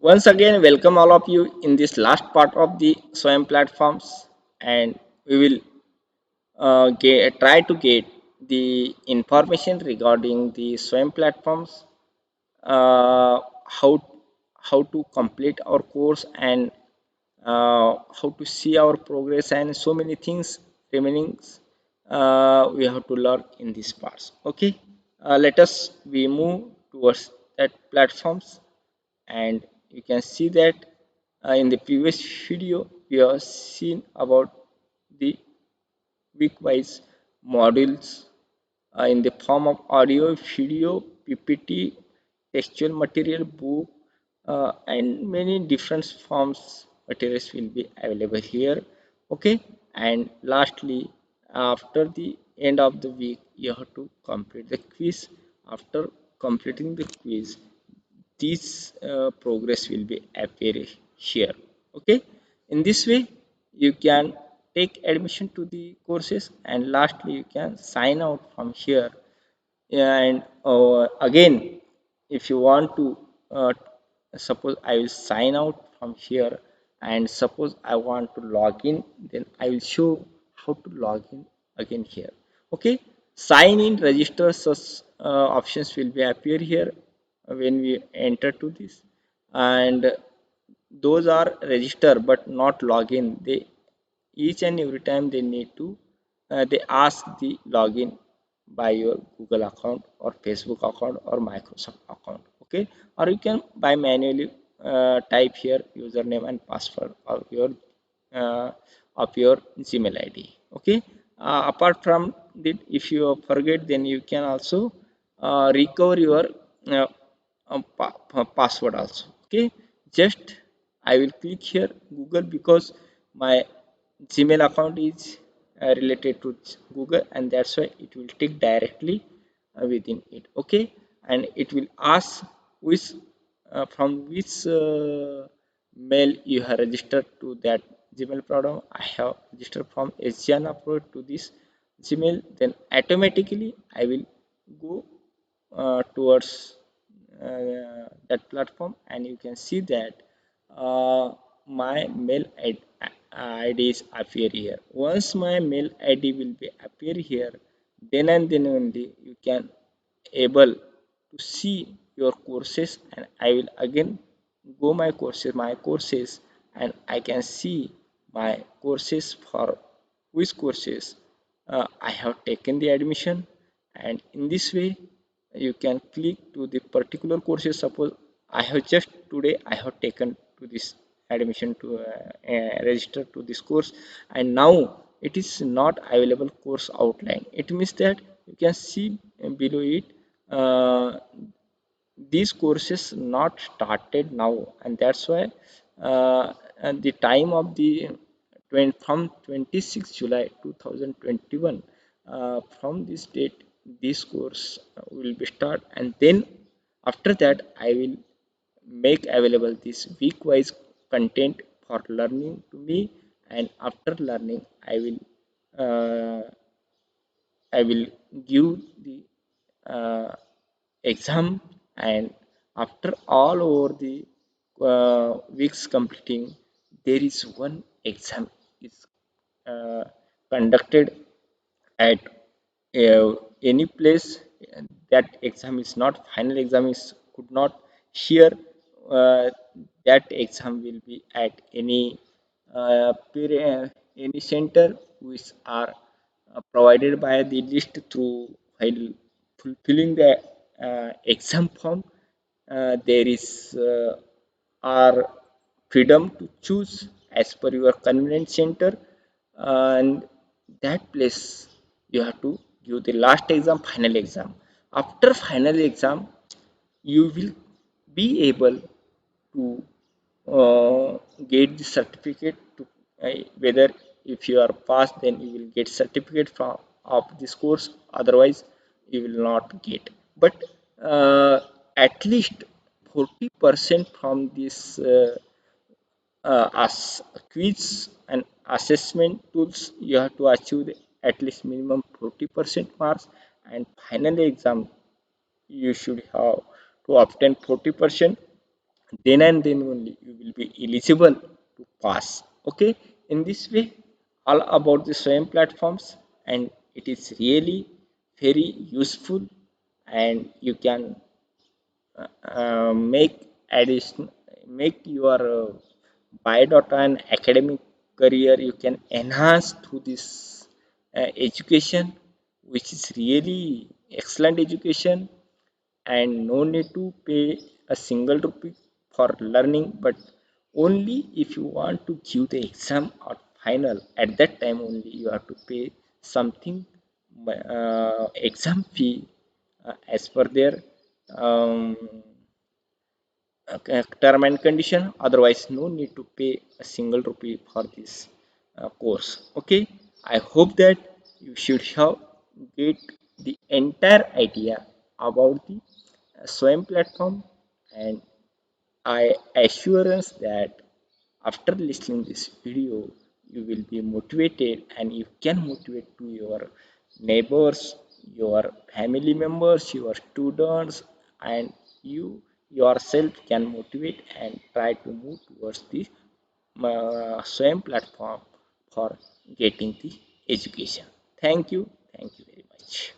Once again, welcome all of you in this last part of the SWAYAM platforms, and we will try to get the information regarding the SWAYAM platforms, uh, how how to complete our course, and how to see our progress, and so many things remaining we have to learn in these parts. Okay, let us we move towards that platforms, and you can see that in the previous video we have seen about the week-wise modules in the form of audio, video, ppt, textual material, book, and many different forms materials will be available here. Okay, and lastly, after the end of the week you have to complete the quiz. After completing the quiz, this progress will be appear here. Okay, in this way you can take admission to the courses, and lastly you can sign out from here. And again, if you want to suppose I will sign out from here, and suppose I want to log in, then I will show how to log in again here. Okay, sign in, register, such options will be appear here when we enter to this. And those are register but not login. They each and every time they need to they ask the login by your Google account or Facebook account or Microsoft account. Okay, or you can by manually type here username and password uh, of your Gmail ID. Okay, apart from that, if you forget, then you can also recover your uh, password also. Okay, just I will click here Google, because my Gmail account is related to Google, and that's why it will take directly within it. Okay, and it will ask which from which mail you have registered to that Gmail product. I have registered from SGN upload to this Gmail. Then automatically I will go towards that platform, and you can see that my mail IDs appear here. Once my mail ID will be appear here, then and then only you can able to see your courses, and I will again go my courses, and I can see my courses for which courses I have taken the admission. And in this way you can click to the particular courses. Suppose I have just today I have taken to this admission to register to this course, and now it is not available course outline. It means that you can see below it, uh, these courses not started now, and that's why and the time of the from 26 July 2021, from this date this course will be start, and then after that I will make available this week wise content for learning to me. And after learning uh, I will give the uh, exam. And after all over the weeks completing, there is one exam is uh, conducted at any place. That exam is not final exam, is could not share. uh, that exam will be at any any center which are provided by the list through while fulfilling the exam form. There is our freedom to choose as per your convenient center, and that place you have to give the last exam, final exam. After final exam you will be able to get the certificate to whether if you are passed, then you will get certificate from of this course, otherwise you will not get. But uh, at least 40% from this as quiz and assessment tools, you have to achieve at least minimum 40% marks, and final exam you should have to obtain 40%. then and then only you will be eligible to pass. Okay, in this way, all about the swim platforms, and it is really very useful, and you can make addition make your biodata and academic career you can enhance through this education, which is really excellent education, and no need to pay a single rupee for learning, but only if you want to give the exam or final, at that time only you have to pay something exam fee as per their um, term and condition. Otherwise no need to pay a single rupee for this course. Okay, I hope that you should have get the entire idea about the swim platform, and I assurance that after listening this video you will be motivated, and you can motivate to your neighbors, your family members, your students, and you yourself can motivate and try to move towards the same platform for getting the education. Thank you very much.